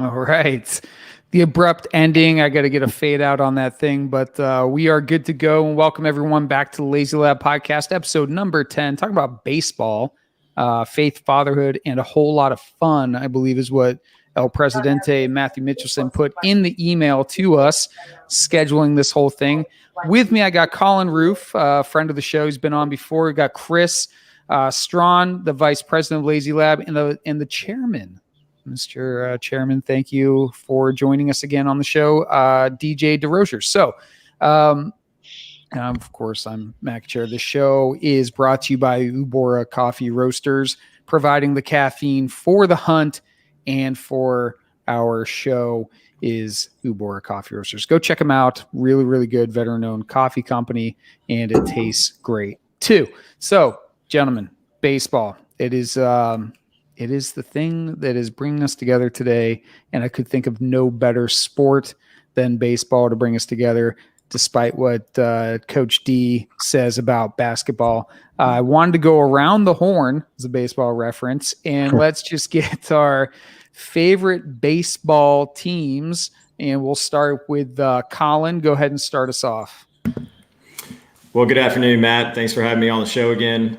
All right. The abrupt ending. I got to get a fade out on that thing, but we are good to go. And welcome everyone back to the Lazy Lab podcast, episode number 10. Talking about baseball, faith, fatherhood, and a whole lot of fun, I believe is what El Presidente Matthew Mitchelson put in the email to us, scheduling this whole thing. With me, I got Collin Roof, friend of the show. He's been on before. We got Chris Straughn, the vice president of Lazy Lab, and the chairman. Mr. Chairman, thank you for joining us again on the show, DJ Derosiers. So, of course, I'm Mac Chair. The show is brought to you by Ubora Coffee Roasters, providing the caffeine for the hunt and for our show is Ubora Coffee Roasters. Go check them out. Really, really good veteran-owned coffee company, and it tastes great too. So, gentlemen, baseball. It is the thing that is bringing us together today, and I could think of no better sport than baseball to bring us together, despite what Coach D says about basketball. I wanted to go around the horn as a baseball reference, and let's just get our favorite baseball teams, and we'll start with Collin. Go ahead and start us off. Well, good afternoon, Matt. Thanks for having me on the show again.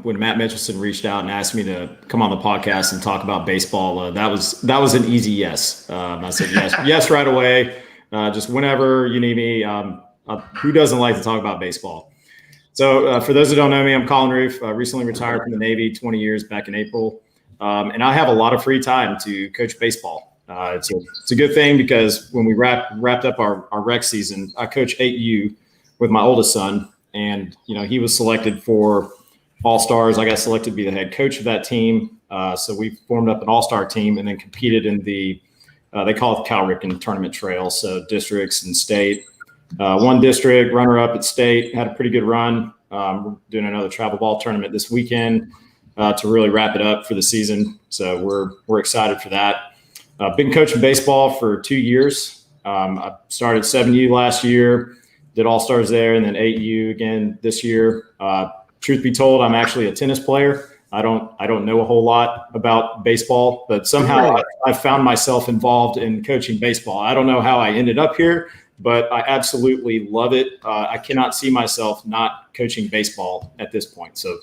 When Matt Mitchelson reached out and asked me to come on the podcast and talk about baseball, that was an easy yes. I said yes right away. Just whenever you need me. Who doesn't like to talk about baseball? So for those that don't know me, I'm Collin Roof. Recently retired from the Navy, 20 years back in April, and I have a lot of free time to coach baseball. It's a good thing because when we wrapped up our rec season, I coach 8U with my oldest son. And, he was selected for All-Stars. I got selected to be the head coach of that team. So we formed up an All-Star team and then competed in the, they call it the Cal Ripken Tournament Trail. So districts and state. One district, runner-up at state, had a pretty good run. We're doing another travel ball tournament this weekend to really wrap it up for the season. So we're excited for that. Been coaching baseball for 2 years. I started 7U last year. Did All-Stars there, and then 8U again this year. Truth be told, I'm actually a tennis player. I don't know a whole lot about baseball, but somehow I found myself involved in coaching baseball. I don't know how I ended up here, but I absolutely love it. I cannot see myself not coaching baseball at this point. So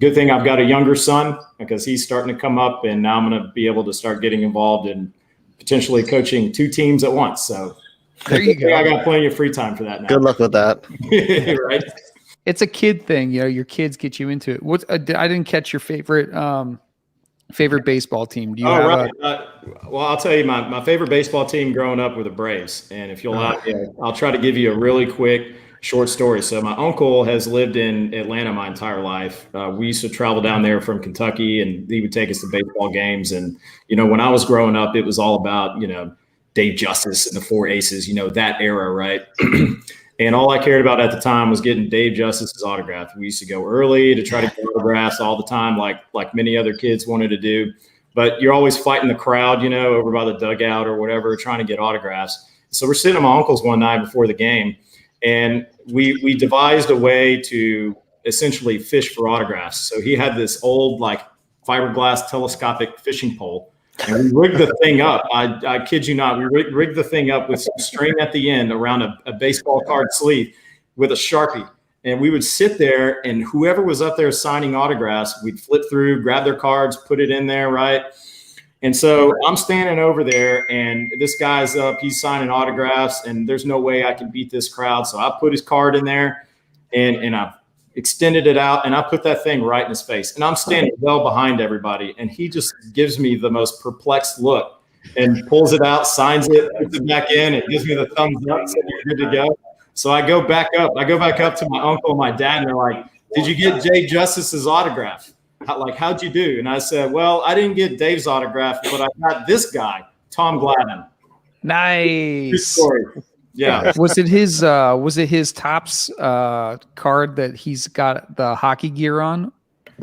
good thing I've got a younger son because he's starting to come up, and now I'm going to be able to start getting involved in potentially coaching 2 teams at once. So there you go. I got plenty of free time for that now. Good luck with that. Right? It's a kid thing. Your kids get you into it. I didn't catch your favorite baseball team. Do you have right. Well, I'll tell you, my favorite baseball team growing up were the Braves. And if you'll allow me, I'll try to give you a really quick, short story. So my uncle has lived in Atlanta my entire life. We used to travel down there from Kentucky, and he would take us to baseball games. And, when I was growing up, it was all about, Dave Justice and the 4 Aces, that era, right? And all I cared about at the time was getting Dave Justice's autograph. We used to go early to try to get autographs all the time, like many other kids wanted to do. But you're always fighting the crowd, over by the dugout or whatever, trying to get autographs. So we're sitting at my uncle's one night before the game, and we devised a way to essentially fish for autographs. So he had this old, fiberglass telescopic fishing pole. And we rigged the thing up. I kid you not. We rigged the thing up with some string at the end around a baseball card sleeve with a Sharpie. And we would sit there, and whoever was up there signing autographs, we'd flip through, grab their cards, put it in there, right? And so I'm standing over there, and this guy's up. He's signing autographs, and there's no way I can beat this crowd. So I put his card in there, and I extended it out, and I put that thing right in his face. And I'm standing well behind everybody, and he just gives me the most perplexed look and pulls it out, signs it, puts it back in, and gives me the thumbs up and says, "You're good to go." So I go back up. To my uncle and my dad, and they're like, "Did you get Jay Justice's autograph? How'd you do?" And I said, "Well, I didn't get Dave's autograph, but I got this guy, Tom Glavine." Nice. True story. Yeah. Was it his Topps card that he's got the hockey gear on,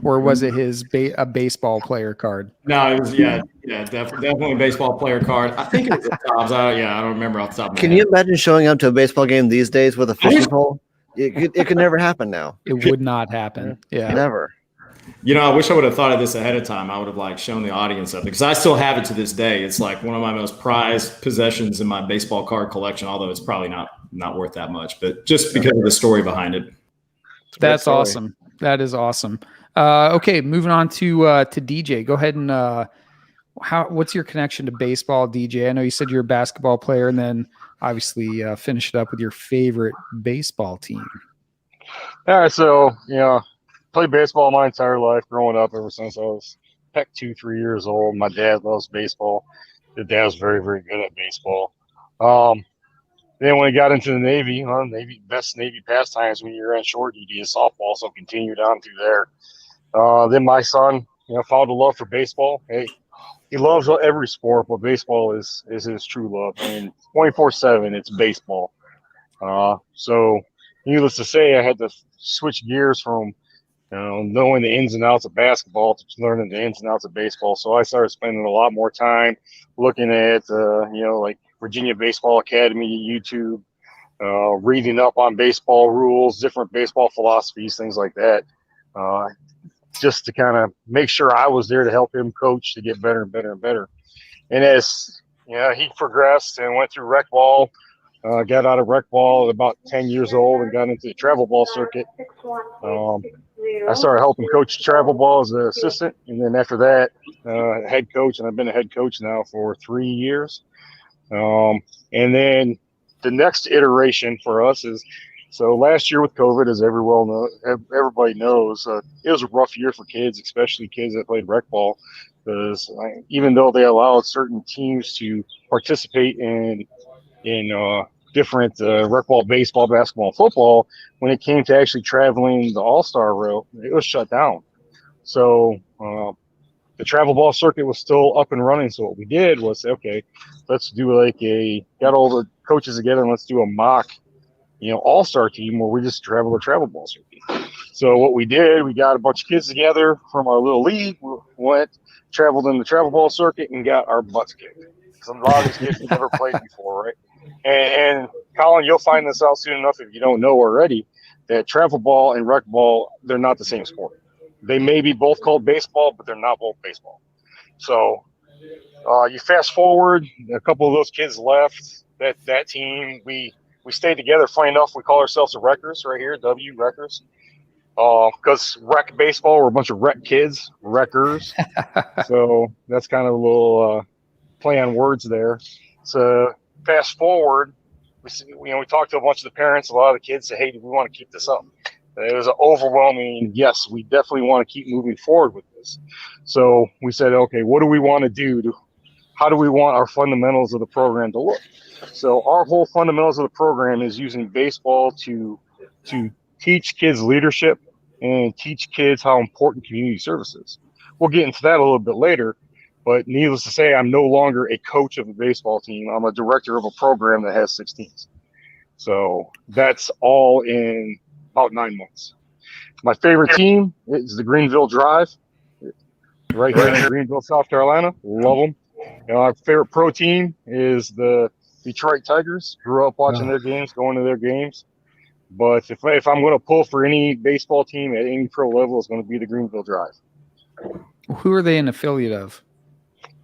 or was it his a baseball player card? No, it was definitely a baseball player card. I think it was the Topps. I don't remember off the top of my head. Can you imagine showing up to a baseball game these days with a fishing pole? It could never happen now. It would not happen. Yeah, never. I wish I would have thought of this ahead of time. I would have shown the audience something because I still have it to this day. It's like one of my most prized possessions in my baseball card collection, although it's probably not worth that much, but just because of the story behind it. That's awesome. That is awesome. Okay, moving on to DJ. Go ahead and what's your connection to baseball, DJ? I know you said you're a basketball player, and then obviously finish it up with your favorite baseball team. All right, so played baseball my entire life, growing up ever since I was 2-3 years old. My dad loves baseball. His dad was very, very good at baseball. Then when he got into the Navy, best Navy pastimes when you're on short duty is softball, so continued on through there. Then my son, found a love for baseball. Hey, he loves every sport, but baseball is his true love. I mean, 24/7, it's baseball. So needless to say, I had to switch gears from knowing the ins and outs of basketball to learning the ins and outs of baseball. So I started spending a lot more time looking at like Virginia Baseball Academy, YouTube, reading up on baseball rules, different baseball philosophies, things like that, just to kind of make sure I was there to help him coach to get better and better and better. And as he progressed and went through rec ball, got out of rec ball at about 10 years old and got into the travel ball circuit. I started helping coach travel ball as an assistant, and then after that, head coach, and I've been a head coach now for 3 years. And then the next iteration for us is, so last year with COVID, as everybody knows, it was a rough year for kids, especially kids that played rec ball, because even though they allowed certain teams to participate in different rec ball, baseball, basketball, and football, when it came to actually traveling the all-star route, it was shut down. So the travel ball circuit was still up and running. So what we did was say, okay, let's do got all the coaches together and let's do a mock, all-star team where we just travel the travel ball circuit. So what we did, we got a bunch of kids together from our little league, traveled in the travel ball circuit and got our butts kicked. Because a lot of these kids had never played before, right? And Collin, you'll find this out soon enough if you don't know already, that travel ball and rec ball, they're not the same sport. They may be both called baseball, but they're not both baseball. So you fast forward, a couple of those kids left that team. We stayed together. Funny enough, we call ourselves the Wreckers right here, W Wreckers. Because rec baseball, we're a bunch of rec kids, Wreckers. So that's kind of a little play on words there. So fast forward, we talked to a bunch of the parents. A lot of the kids said, hey, do we want to keep this up? It was an overwhelming yes, we definitely want to keep moving forward with this. So we said, okay, what do we want to do? How do we want our fundamentals of the program to look? So our whole fundamentals of the program is using baseball to teach kids leadership and teach kids how important community service is. We'll get into that a little bit later. But needless to say, I'm no longer a coach of a baseball team. I'm a director of a program that has 6 teams. So that's all in about 9 months. My favorite team is the Greenville Drive, right here in Greenville, South Carolina. Love them. Our favorite pro team is the Detroit Tigers. Grew up watching their games, going to their games. But if I'm going to pull for any baseball team at any pro level, it's going to be the Greenville Drive. Who are they an affiliate of?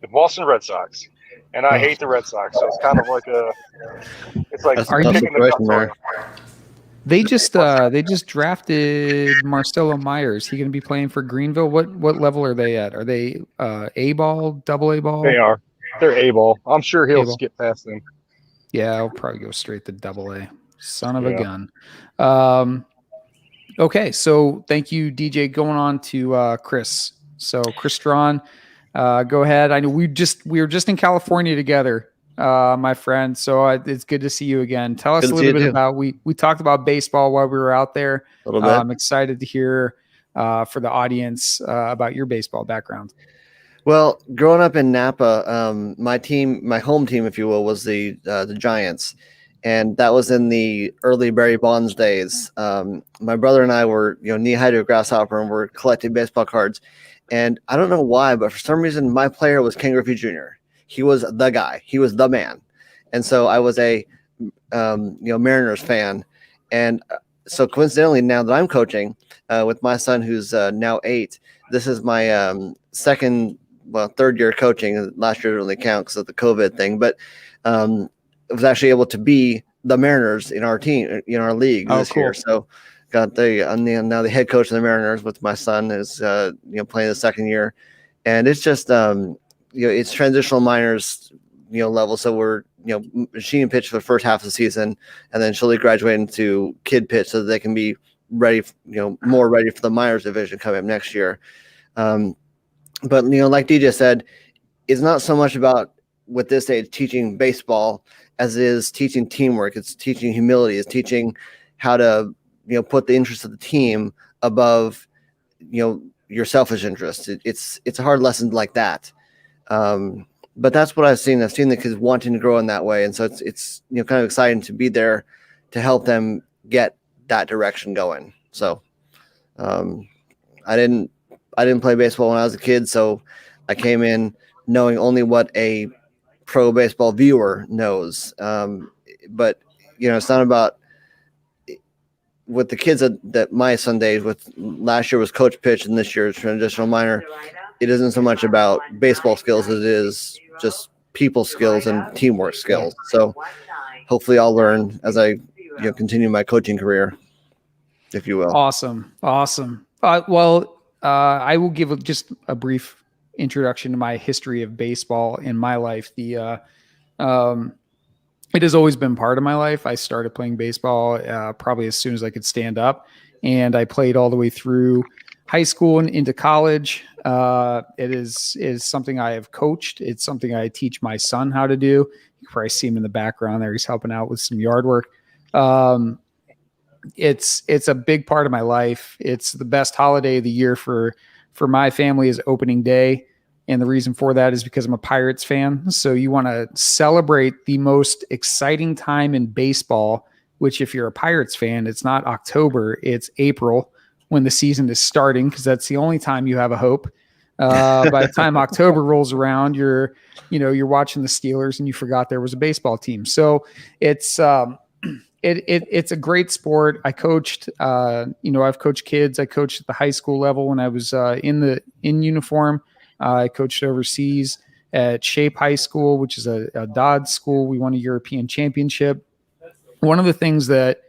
The Boston Red Sox. And I hate the Red Sox, so it's kind of like Are you kicking the guts out. They just drafted Marcelo Myers. He going to be playing for Greenville. What level are they at? Are they A ball, double A ball? They are. They're A ball. I'm sure he'll skip past them. Yeah, I'll probably go straight to double A. Son of a gun. Okay, so thank you, DJ. Going on to Chris. So Chris Straughn, go ahead. I know we were just in California together, my friend. So it's good to see you again. Tell us a little bit about we talked about baseball while we were out there. A little bit. I'm excited to hear for the audience about your baseball background. Well, growing up in Napa, my home team, if you will, was the Giants. And that was in the early Barry Bonds days. My brother and I were, knee-high to a grasshopper, and we're collecting baseball cards. And I don't know why, but for some reason, my player was Ken Griffey Jr. He was the guy. He was the man. And so I was a, Mariners fan. And so coincidentally, now that I'm coaching with my son, who's now 8, this is my third year coaching. Last year didn't really count because of the COVID thing, but I was actually able to be the Mariners in our team, in our league this year. So got now the head coach of the Mariners with my son is playing the second year, and it's just it's transitional minors level. So we're machine pitch for the first half of the season, and then slowly graduating to kid pitch so that they can be ready, more ready for the minors division coming up next year. But like DJ said, it's not so much about with this age teaching baseball as it is teaching teamwork. It's teaching humility. It's teaching how to put the interest of the team above your selfish interest. It's a hard lesson like that. But that's what I've seen. I've seen the kids wanting to grow in that way, and so it's kind of exciting to be there to help them get that direction going. So I didn't play baseball when I was a kid, so I came in knowing only what a pro baseball viewer knows. But it's not about with the kids that my son days with. Last year was coach pitch, and this year is transitional minor. It isn't so much about baseball skills as it is just people skills and teamwork skills. So hopefully I'll learn as I continue my coaching career, if you will. Awesome. I will give just a brief introduction to my history of baseball in my life. It has always been part of my life. I started playing baseball probably as soon as I could stand up, and I played all the way through high school and into college. It is something I have coached. It's something I teach my son how to do. You can probably see him in the background there. He's helping out with some yard work. It's a big part of my life. It's the best holiday of the year for my family is opening day. And the reason for that is because I'm a Pirates fan. So you want to celebrate the most exciting time in baseball, which if you're a Pirates fan, it's not October, it's April when the season is starting, because that's the only time you have a hope. By the time October rolls around, you're watching the Steelers and you forgot there was a baseball team. So it's it's a great sport. I coached, I've coached kids. I coached at the high school level when I was in uniform. I coached overseas at Shape High School, which is a Dodds school. We won a European championship. One of the things that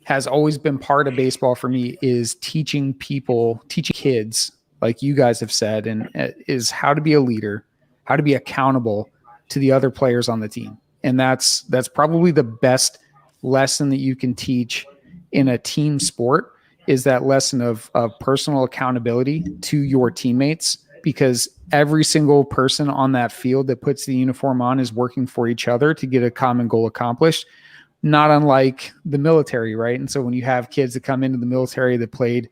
has always been part of baseball for me is teaching kids, like you guys have said, and is how to be a leader, how to be accountable to the other players on the team. And that's probably the best lesson that you can teach in a team sport, is that lesson of personal accountability to your teammates, because every single person on that field that puts the uniform on is working for each other to get a common goal accomplished, not unlike the military, right? And so when you have kids that come into the military that played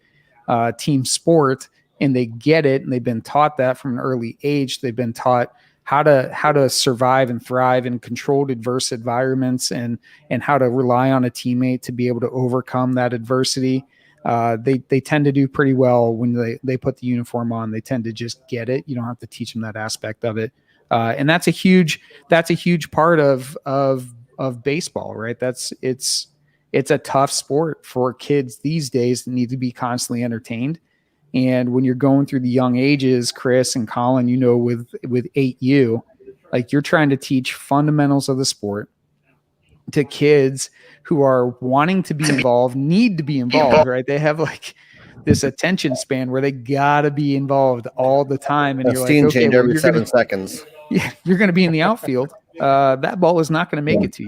team sport and they get it, and they've been taught that from an early age, they've been taught how to survive and thrive in controlled adverse environments, and how to rely on a teammate to be able to overcome that adversity. They tend to do pretty well when they put the uniform on. They tend to just get it. You don't have to teach them that aspect of it. And that's a huge part of baseball, right? It's a tough sport for kids these days that need to be constantly entertained. And when you're going through the young ages, Chris and Colin, with 8U, like, you're trying to teach fundamentals of the sport to kids who are wanting to be involved, need to be involved, right? They have like this attention span where they gotta be involved all the time. And you're like, okay, change every 7 seconds. Yeah, you're going to be in the outfield. That ball is not going to make it to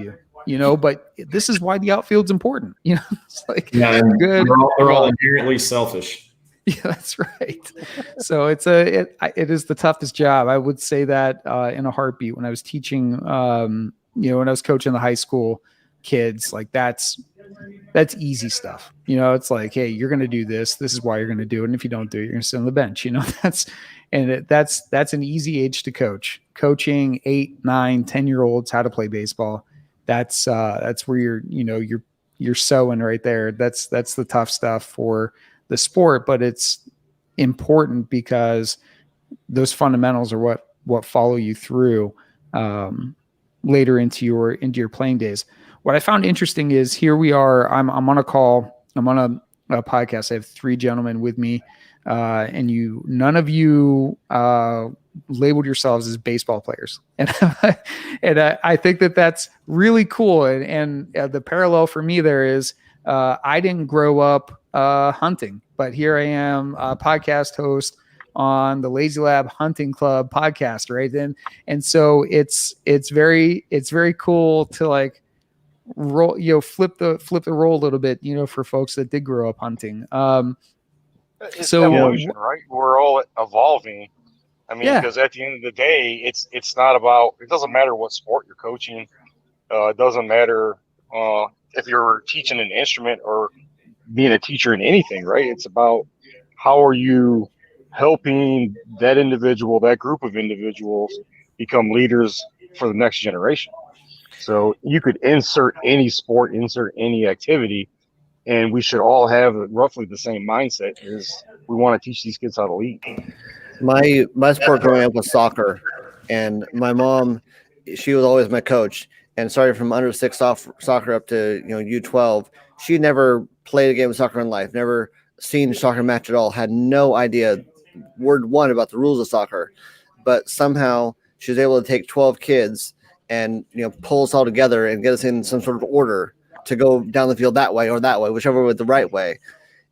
you, but this is why the outfield's important. It's like, good. They're all inherently selfish. Yeah, that's right. So it is the toughest job. I would say that in a heartbeat. When I was teaching, when I was coaching the high school kids, like that's easy stuff. It's like, hey, you're going to do this. This is why you're going to do it. And if you don't do it, you're going to sit on the bench. That's an easy age to coach. Coaching 8, 9, 10-year-olds how to play baseball. That's where you're sowing right there. That's the tough stuff for the sport, but it's important because those fundamentals are what follow you through later into your playing days. what I found interesting is here we are. I'm on a call. I'm on a podcast. I have 3 gentlemen with me, and none of you labeled yourselves as baseball players, and I think that's really cool. And the parallel for me there is I didn't grow up hunting, but here I am, a podcast host on the Lazy Lab Hunting Club podcast, right? And so it's very cool to like roll, flip the role a little bit, for folks that did grow up hunting. It's So evolution, right? We're all evolving. I mean, Yeah. because at the end of the day, it's not about. It doesn't matter what sport you're coaching. It doesn't matter if you're teaching an instrument or being a teacher in anything, right? It's about how are you helping that individual, that group of individuals, become leaders for the next generation. So you could insert any sport, insert any activity, and we should all have roughly the same mindset. Is we want to teach these kids how to lead. My sport growing up was soccer, and my mom, she was always my coach. And started from under 6 soccer up to U12. She never played a game of soccer in life, never seen a soccer match at all, had no idea word one about the rules of soccer. But somehow she was able to take 12 kids and pull us all together and get us in some sort of order to go down the field that way or that way, whichever was the right way.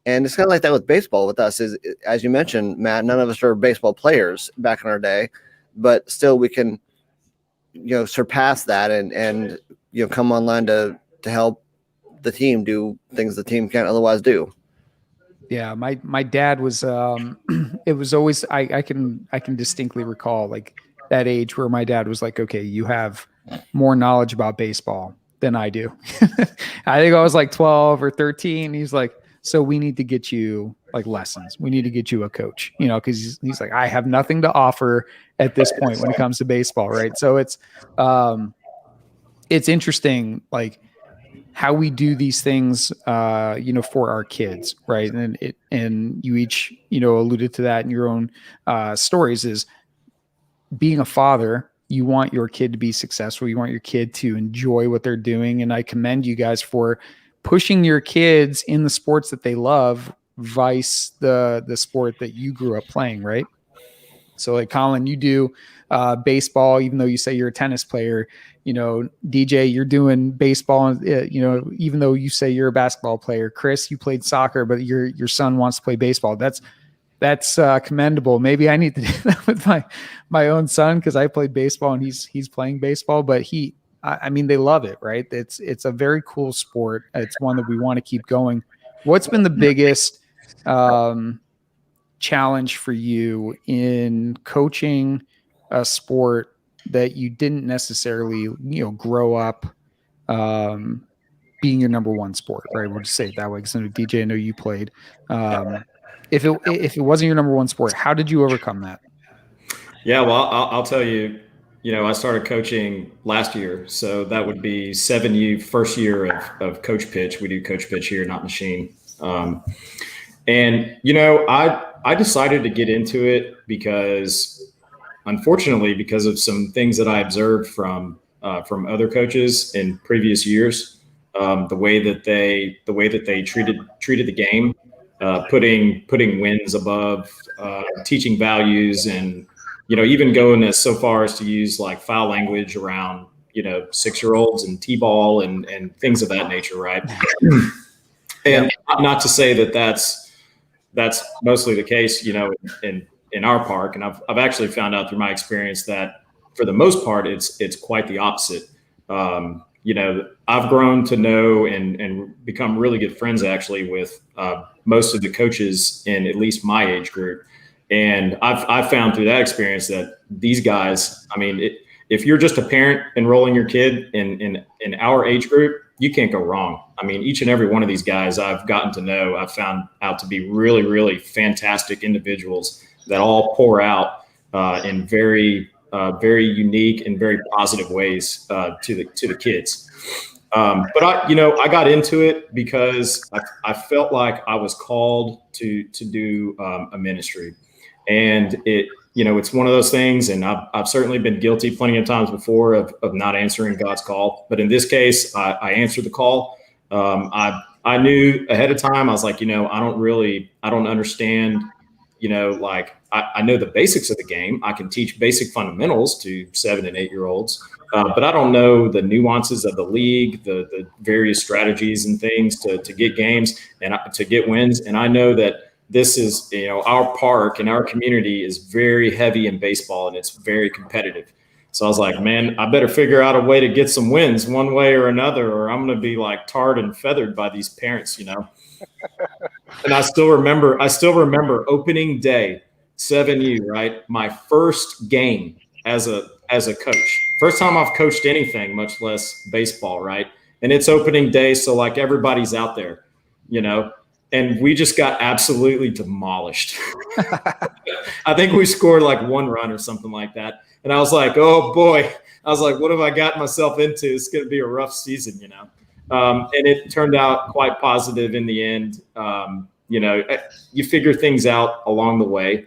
And it's kind of like that with baseball with us. Is, as you mentioned, Matt, none of us are baseball players back in our day, but still we can surpass that and come online to help the team do things the team can't otherwise do. Yeah, my dad was it was always I can distinctly recall like that age where my dad was like, okay, you have more knowledge about baseball than I do. I think I was like 12 or 13. He's like, so we need to get you like lessons. We need to get you a coach, because he's like, I have nothing to offer at this point when it comes to baseball, right? So it's interesting, like how we do these things, for our kids, right? And you each, alluded to that in your own stories. Is being a father, you want your kid to be successful. You want your kid to enjoy what they're doing, and I commend you guys for pushing your kids in the sports that they love, vice the sport that you grew up playing, right? So like Collin, you do baseball, even though you say you're a tennis player, DJ, you're doing baseball, even though you say you're a basketball player. Chris, you played soccer, but your son wants to play baseball. That's commendable. Maybe I need to do that with my own son, because I played baseball and he's playing baseball, but I mean, they love it, right? It's a very cool sport. It's one that we want to keep going. What's been the biggest challenge for you in coaching a sport that you didn't necessarily, grow up being your number one sport, right? We'll just say it that way, because DJ, I know you played. If it wasn't your number one sport, how did you overcome that? Yeah, well, I'll tell you, I started coaching last year, so that would be 7U, first year of coach pitch. We do coach pitch here, not machine. And I decided to get into it because, unfortunately, because of some things that I observed from other coaches in previous years, the way that they treated the game, putting wins above teaching values, and even going as so far as to use like foul language around 6-year-olds and t-ball and things of that nature, right? And not to say that that's mostly the case, in our park. And I've actually found out through my experience that for the most part, it's quite the opposite. I've grown to know and become really good friends actually with most of the coaches in at least my age group. And I've found through that experience that these guys, I mean, if you're just a parent enrolling your kid in our age group, you can't go wrong. I mean, each and every one of these guys I've gotten to know, I've found out to be really, really fantastic individuals that all pour out in very unique and very positive ways to the kids. But I got into it because I felt like I was called to do a ministry, and it's one of those things, and I've certainly been guilty plenty of times before of not answering God's call. But in this case, I answered the call. I knew ahead of time. I was like, I don't understand. I know the basics of the game. I can teach basic fundamentals to 7 and 8 year olds, but I don't know the nuances of the league, the various strategies and things to get games and to get wins. And I know that this is, our park and our community is very heavy in baseball, and it's very competitive. So I was like, man, I better figure out a way to get some wins one way or another, or I'm going to be like tarred and feathered by these parents, And I still remember opening day, 7U, right? My first game as a coach. First time I've coached anything, much less baseball, right? And it's opening day, so like everybody's out there, and we just got absolutely demolished. I think we scored like 1 run or something like that. And I was like, oh boy. I was like, what have I gotten myself into? It's going to be a rough season, and it turned out quite positive in the end. You figure things out along the way.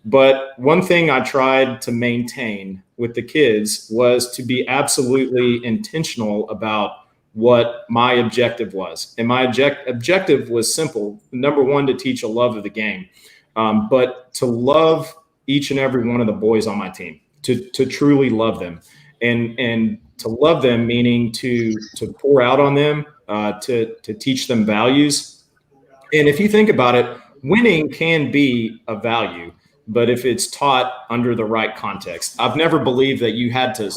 But one thing I tried to maintain with the kids was to be absolutely intentional about what my objective was. And my objective was simple. Number one, to teach a love of the game, but to love each and every one of the boys on my team, to truly love them, and to love them, meaning to pour out on them, to teach them values. And if you think about it, winning can be a value, but if it's taught under the right context. I've never believed that you had to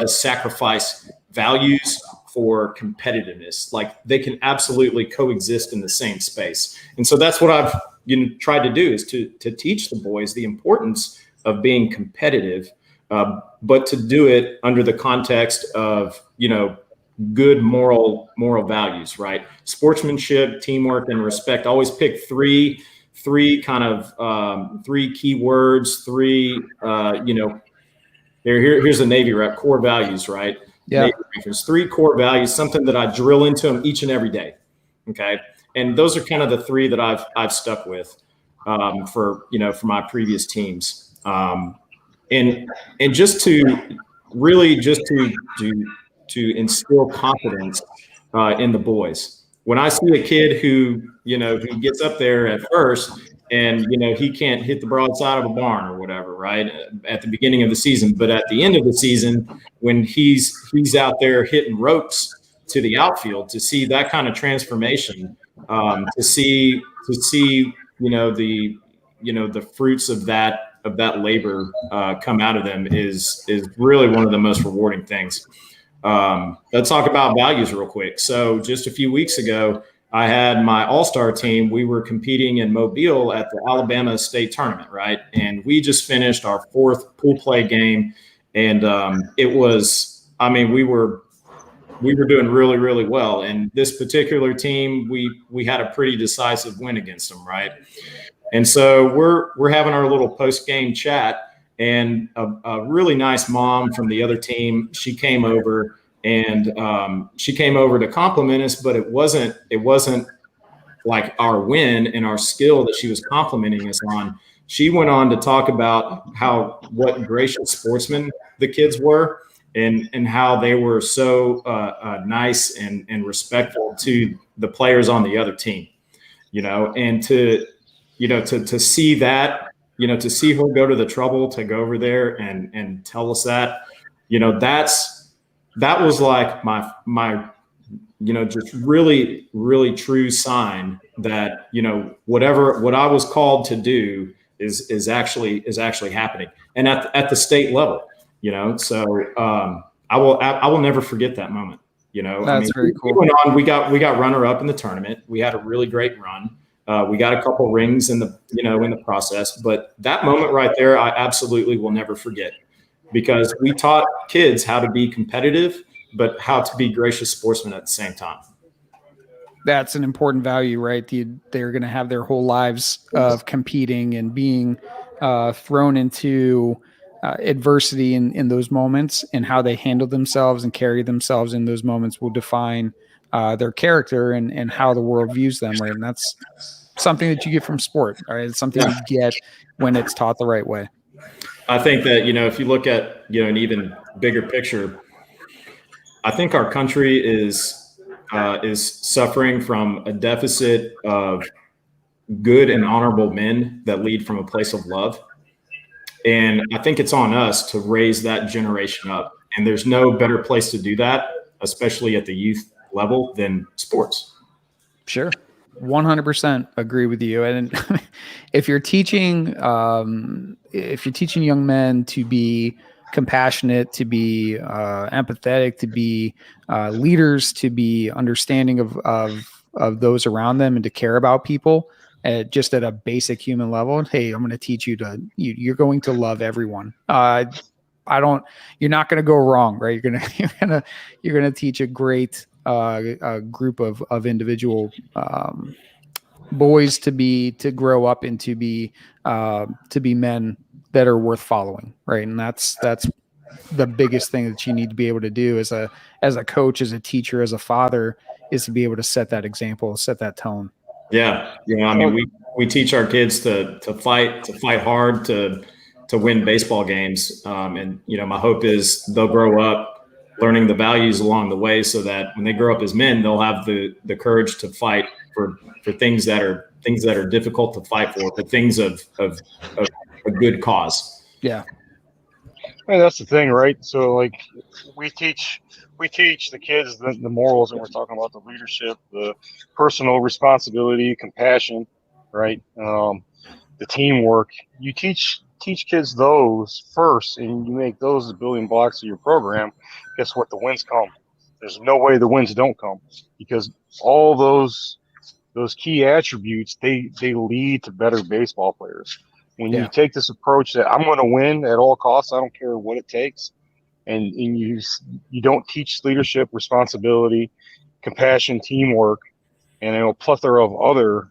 sacrifice values for competitiveness. Like, they can absolutely coexist in the same space. And so that's what I've tried to do, is to teach the boys the importance of being competitive, but to do it under the context of, good moral values, right? Sportsmanship, teamwork, and respect. Always pick three kind of three key words, here's a Navy rep, core values, right? Yeah. There's 3 core values, something that I drill into them each and every day. Okay. And those are kind of the 3 that I've stuck with for my previous teams. And just to really to instill confidence in the boys. When I see a kid who gets up there at first and, he can't hit the broadside of a barn or whatever, right, at the beginning of the season, but at the end of the season, when he's out there hitting ropes to the outfield, to see that kind of transformation, to see the fruits of that labor come out of them is really one of the most rewarding things. Let's talk about values real quick. So just a few weeks ago, I had my all-star team. We were competing in Mobile at the Alabama State Tournament, right? And we just finished our 4th pool play game. And it was, we were doing really, really well. And this particular team, we had a pretty decisive win against them, right? And so we're having our little post-game chat. And a really nice mom from the other team, she came over to compliment us, but it wasn't like our win and our skill that she was complimenting us on. She went on to talk about what gracious sportsmen the kids were, and how they were so nice and respectful to the players on the other team, and to see that. To see her go to the trouble to go over there and tell us that, that was like my just really, really true sign that, what I was called to do is actually happening, and at the state level, so I will never forget that moment. That's very cool. We went on, we got runner up in the tournament. We had a really great run. We got a couple rings in the process, but that moment right there, I absolutely will never forget, because we taught kids how to be competitive, but how to be gracious sportsmen at the same time. That's an important value, right? They're going to have their whole lives of competing and being thrown into adversity in those moments, and how they handle themselves and carry themselves in those moments will define their character and how the world views them, right? And that's something that you get from sport, all right? It's something you get when it's taught the right way. I think that, if you look at, an even bigger picture, I think our country is suffering from a deficit of good and honorable men that lead from a place of love. And I think it's on us to raise that generation up. And there's no better place to do that, especially at the youth level, than sports. Sure. 100% agree with you. And if you're teaching young men to be compassionate, to be empathetic, to be leaders, to be understanding of those around them, and to care about people just at a basic human level, hey, I'm going to teach you you're going to love everyone. You're not going to go wrong, right? You're going to teach a great a group of individual boys to grow up and to be men that are worth following, right? And that's the biggest thing that you need to be able to do as a coach, as a teacher, as a father, is to be able to set that example, set that tone. Yeah, I mean, we teach our kids to fight hard, to win baseball games, and my hope is they'll grow up learning the values along the way, so that when they grow up as men, they'll have the courage to fight for things that are difficult to fight for things of a good cause. Yeah. And that's the thing, right? So like we teach the kids the morals, and we're talking about the leadership, the personal responsibility, compassion, right? The teamwork. You teach kids those first, and you make those the building blocks of your program. Guess what? The wins come. There's no way the wins don't come, because all those key attributes, they lead to better baseball players. When you take this approach that I'm going to win at all costs, I don't care what it takes, and you don't teach leadership, responsibility, compassion, teamwork, and a plethora of other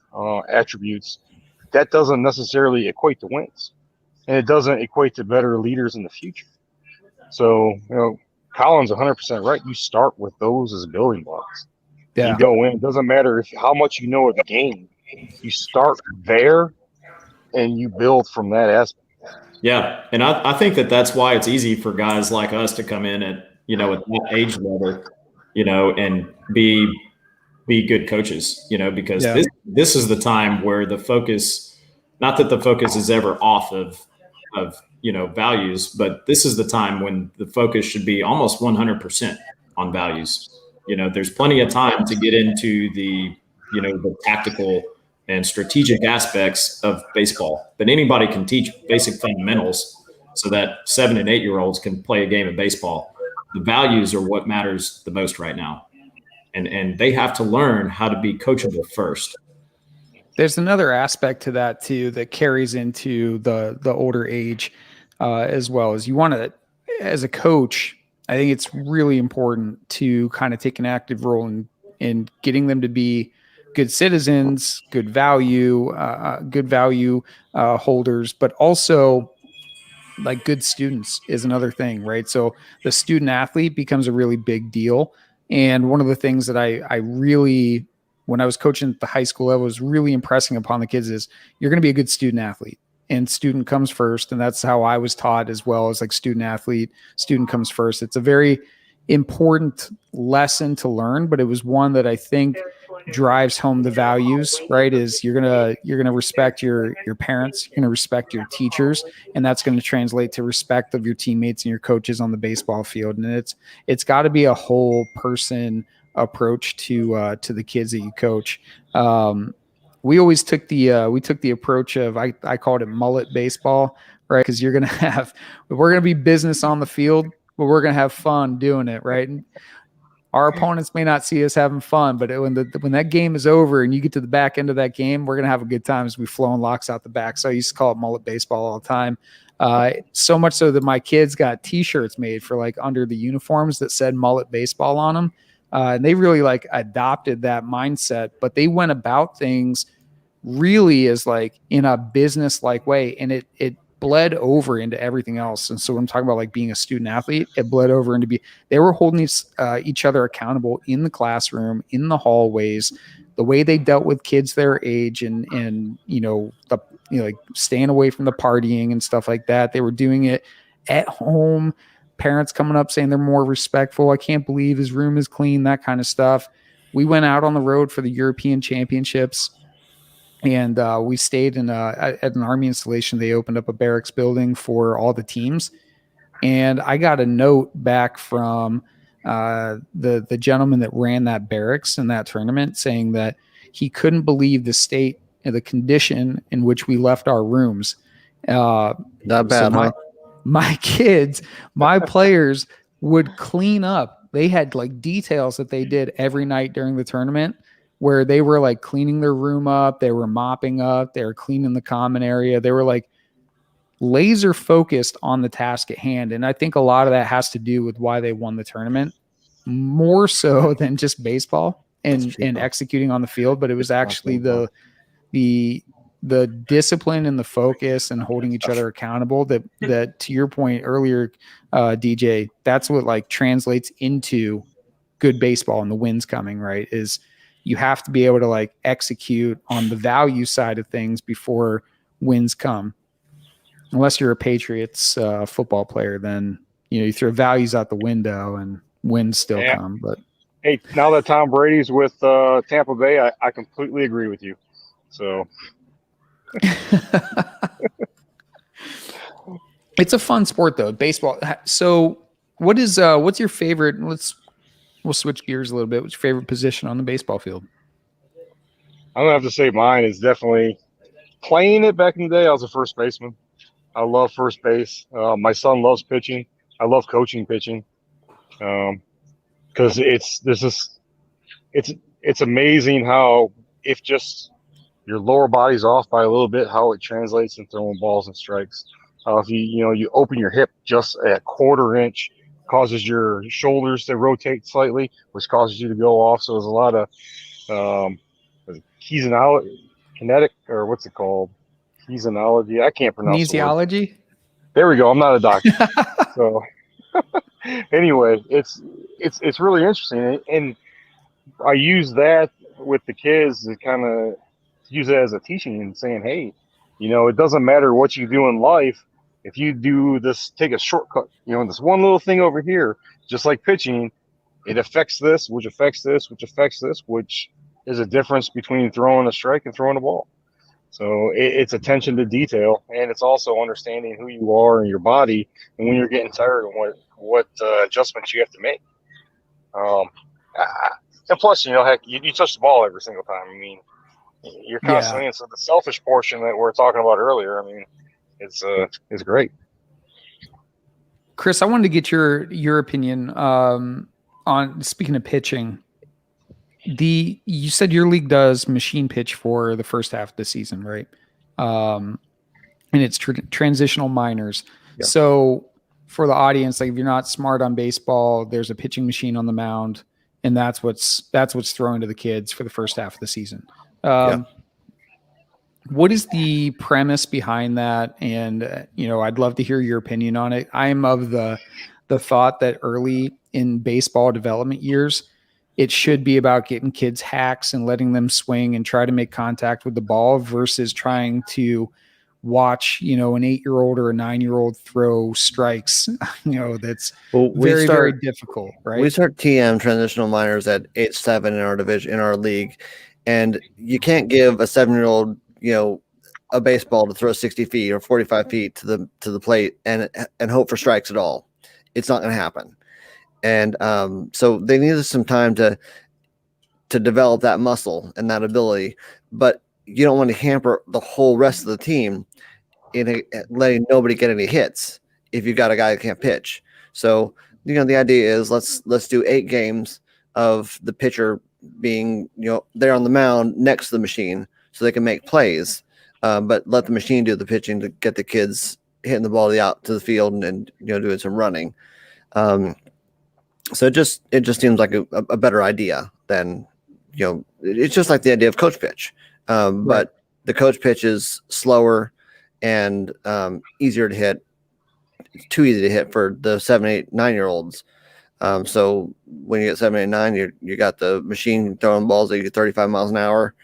attributes, that doesn't necessarily equate to wins, and it doesn't equate to better leaders in the future. So, Collin's 100% right. You start with those as building blocks. Yeah. You go in. It doesn't matter how much you know of the game. You start there, and you build from that aspect. Yeah, and I think that's why it's easy for guys like us to come in at at that age level, and be good coaches, because this is the time where the focus, not that the focus is ever off of values, but this is the time when the focus should be almost 100% on values. There's plenty of time to get into the tactical and strategic aspects of baseball, but anybody can teach basic fundamentals so that 7 and 8 year olds can play a game of baseball. The values are what matters the most right now. And they have to learn how to be coachable first. There's another aspect to that too that carries into the older age as well. As you want to, as a coach, I think it's really important to kind of take an active role in getting them to be good citizens, good value holders, but also like good students is another thing, right? So the student athlete becomes a really big deal. And one of the things that I really, when I was coaching at the high school level, was really impressing upon the kids is you're going to be a good student athlete, and student comes first. And that's how I was taught as well, as like student athlete, student comes first. It's a very important lesson to learn, but it was one that I think drives home the values, right? Is you're gonna respect your parents, you're gonna respect your teachers, and that's going to translate to respect of your teammates and your coaches on the baseball field. And it's got to be a whole person approach to the kids that you coach. We always took the approach of I called it mullet baseball, right? Because we're gonna be business on the field, but we're gonna have fun doing it, right? And our opponents may not see us having fun, but when that game is over and you get to the back end of that game, we're gonna have a good time as we flowing locks out the back. So I used to call it mullet baseball all the time. So much so that my kids got T-shirts made for like under the uniforms that said mullet baseball on them. And they really like adopted that mindset, but they went about things really as like in a business like way. And it bled over into everything else. And so when I'm talking about like being a student athlete, it bled over into they were holding each other accountable in the classroom, in the hallways, the way they dealt with kids their age, and like staying away from the partying and stuff like that. They were doing it at home. Parents coming up saying they're more respectful. I can't believe his room is clean, that kind of stuff. We went out on the road for the European Championships, and we stayed at an Army installation. They opened up a barracks building for all the teams. And I got a note back from the gentleman that ran that barracks in that tournament saying that he couldn't believe the state and the condition in which we left our rooms. Not bad, huh? My kids, my players would clean up. They had like details that they did every night during the tournament where they were like cleaning their room up. They were mopping up. They were cleaning the common area. They were like laser focused on the task at hand. And I think a lot of that has to do with why they won the tournament more so than just baseball and executing on the field. But it was actually the discipline and the focus and holding each other accountable that to your point earlier, DJ, that's what like translates into good baseball and the wins coming, right? Is you have to be able to like execute on the value side of things before wins come. Unless you're a Patriots football player, then you throw values out the window and wins still come. But hey, now that Tom Brady's with Tampa Bay, I completely agree with you. So it's a fun sport though, baseball. So what's your favorite? We'll switch gears a little bit. What's your favorite position on the baseball field? I'm gonna have to say mine is definitely playing it back in the day. I was a first baseman. I love first base. My son loves pitching. I love coaching pitching because it's amazing how if just your lower body's off by a little bit, how it translates in throwing balls and strikes. If you open your hip just a quarter inch, causes your shoulders to rotate slightly, which causes you to go off. So there's a lot of kinetic, or what's it called? Kinesiology. I can't pronounce kinesiology. There we go. I'm not a doctor. So anyway, it's really interesting, and I use that with the kids to kind of use it as a teaching and saying, hey, it doesn't matter what you do in life. If you do this, take a shortcut, this one little thing over here, just like pitching, it affects this, which affects this, which affects this, which is a difference between throwing a strike and throwing a ball. So it's attention to detail, and it's also understanding who you are and your body, and when you're getting tired, and what adjustments you have to make. And plus, heck, you touch the ball every single time. I mean, you're constantly in. So the selfish portion that we were talking about earlier, I mean, it's great. Chris, I wanted to get your opinion on speaking of pitching. You said your league does machine pitch for the first half of the season, right? And it's transitional minors. Yeah. So for the audience, like if you're not smart on baseball, there's a pitching machine on the mound, and that's what's thrown to the kids for the first half of the season. What is the premise behind that? And I'd love to hear your opinion on it. I'm of the thought that early in baseball development years, it should be about getting kids hacks and letting them swing and try to make contact with the ball versus trying to watch, an 8-year-old or a 9-year-old throw strikes. That's very difficult, right? We start TM transitional minors at 8-7 in our division, in our league, and you can't give a 7-year-old, a baseball to throw 60 feet or 45 feet to the plate and hope for strikes at all. It's not going to happen. And so they needed some time to develop that muscle and that ability, but you don't want to hamper the whole rest of the team in letting nobody get any hits if you've got a guy that can't pitch. So the idea is let's do 8 games of the pitcher being there on the mound next to the machine so they can make plays, but let the machine do the pitching to get the kids hitting the ball out to the field and doing some running. So it just seems like a better idea than, it's just like the idea of coach pitch. Right. But the coach pitch is slower and easier to hit. It's too easy to hit for the 7, 8, 9-year-olds. So when you get 7, 8, 9, you got the machine throwing balls at you 35 miles an hour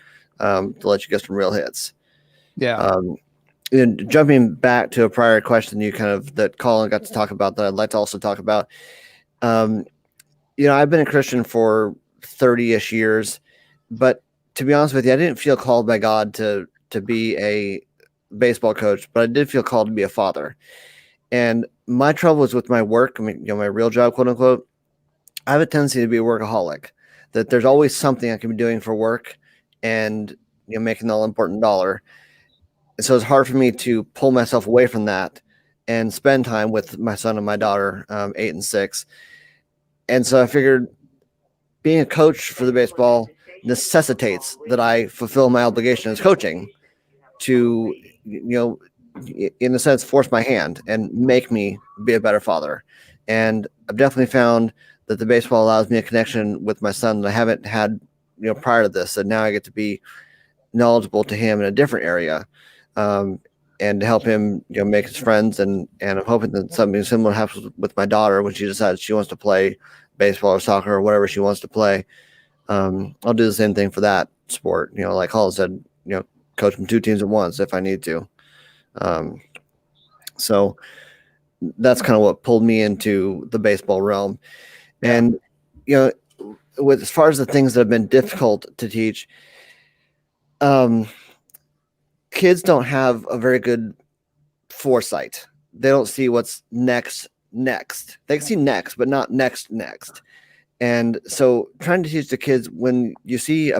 to let you get some real hits. Yeah. jumping back to a prior question that Colin got to talk about that I'd like to also talk about. I've been a Christian for 30-ish years, but to be honest with you, I didn't feel called by God to be a baseball coach, but I did feel called to be a father. And my trouble is with my work. I mean, my real job, quote unquote. I have a tendency to be a workaholic, that there's always something I can be doing for work and making the all important dollar. And so it's hard for me to pull myself away from that and spend time with my son and my daughter, 8 and 6. And so I figured being a coach for the baseball necessitates that I fulfill my obligation as coaching to, in a sense, force my hand and make me be a better father. And I've definitely found that the baseball allows me a connection with my son that I haven't had, prior to this. And now I get to be knowledgeable to him in a different area, and to help him, make his friends. And I'm hoping that something similar happens with my daughter when she decides she wants to play baseball or soccer or whatever she wants to play. I'll do the same thing for that sport. Like Colin said, coach from 2 teams at once if I need to. So that's kind of what pulled me into the baseball realm. And, with as far as the things that have been difficult to teach, kids don't have a very good foresight. They don't see what's next. They can see next, but not next. And so trying to teach the kids, when you see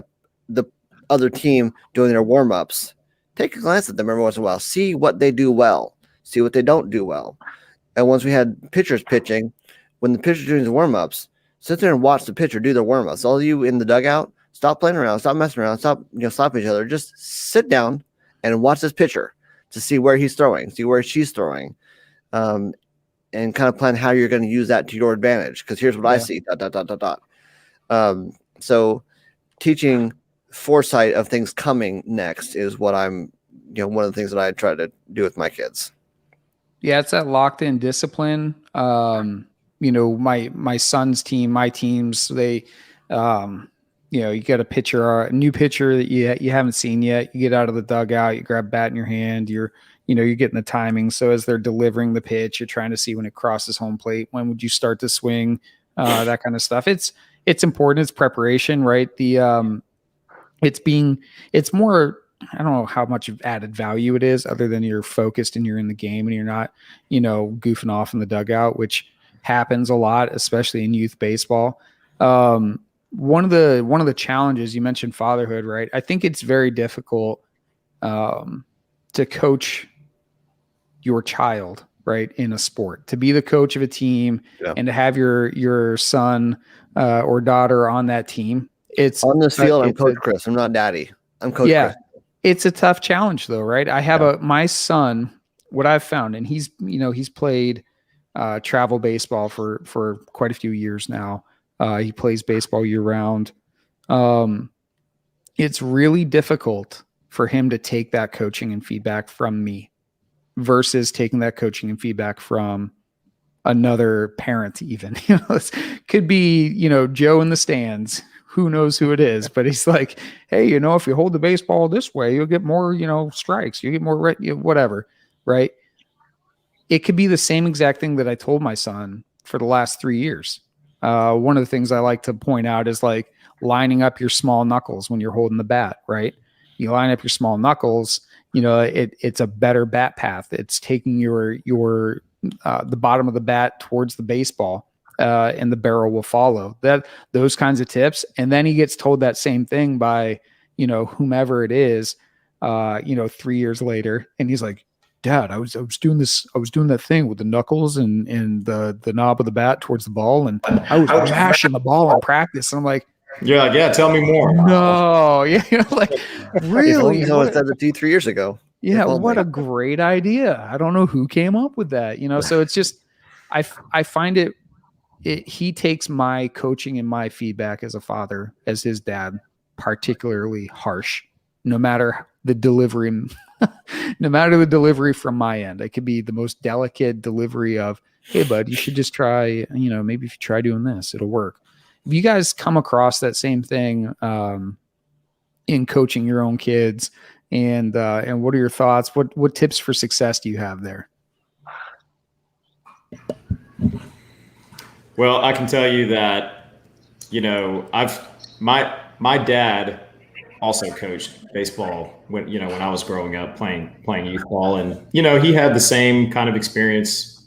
the other team doing their warm-ups, take a glance at them every once in a while. See what they do well. See what they don't do well. And once we had pitchers pitching, when the pitcher's doing the warm-ups, sit there and watch the pitcher do their warm-ups. All of you in the dugout, stop playing around, stop messing around, stop slapping each other. Just sit down and watch this pitcher to see where he's throwing, see where she's throwing, and kind of plan how you're going to use that to your advantage. Because here's what I see. ... So teaching foresight of things coming next is what I'm, one of the things that I try to do with my kids. Yeah, it's that locked in discipline. My son's team, my teams, they, you got a new pitcher that you haven't seen yet. You get out of the dugout, you grab a bat in your hand, you're getting the timing. So as they're delivering the pitch, you're trying to see when it crosses home plate, when would you start to swing, that kind of stuff. It's important. It's preparation, right? It's more, I don't know how much of added value it is other than you're focused and you're in the game and you're not, goofing off in the dugout, which happens a lot, especially in youth baseball. One of the challenges, you mentioned fatherhood, right? I think it's very difficult to coach your child, right, in a sport, to be the coach of a team and to have your son or daughter on that team. It's on this field. I'm Coach Chris. I'm not Daddy. I'm Coach Chris. It's a tough challenge though, right? I have my son, what I've found, and he's played travel baseball for quite a few years now. He plays baseball year round. It's really difficult for him to take that coaching and feedback from me versus taking that coaching and feedback from another parent even. It could be, Joe in the stands. Who knows who it is, but he's like, hey, if you hold the baseball this way, you'll get more, strikes. You get more, whatever, right? It could be the same exact thing that I told my son for the last 3 years. One of the things I like to point out is like lining up your small knuckles when you're holding the bat, right? You line up your small knuckles, it's a better bat path. It's taking your the bottom of the bat towards the baseball, and the barrel will follow. Those kinds of tips. And then he gets told that same thing by, whomever it is, 3 years later. And he's like, Dad, I was doing that thing with the knuckles and the knob of the bat towards the ball, and I was mashing the ball in practice. And I'm like, yeah, tell me more. No, really? He's always said that 3 years ago. Yeah, what a great idea. I don't know who came up with that. So it's just, I find it, he takes my coaching and my feedback as a father, as his dad, particularly harsh, no matter the delivery. No matter the delivery from my end. It could be the most delicate delivery of, hey, bud, you should just try, maybe if you try doing this, it'll work. If you guys come across that same thing in coaching your own kids, And what are your thoughts? What tips for success do you have there? Well, I can tell you that, my dad also coached baseball when I was growing up playing youth ball, and he had the same kind of experience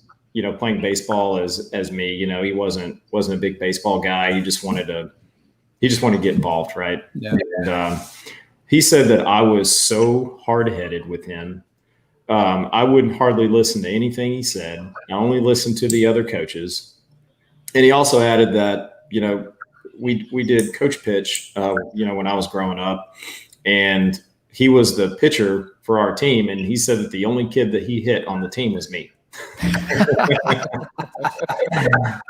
playing baseball as me. He wasn't a big baseball guy. He just wanted to get involved, right? Yeah. And he said that I was so hard-headed with him. I wouldn't hardly listen to anything he said. I only listened to the other coaches. And he also added that, we did coach pitch, when I was growing up, and he was the pitcher for our team. And he said that the only kid that he hit on the team was me.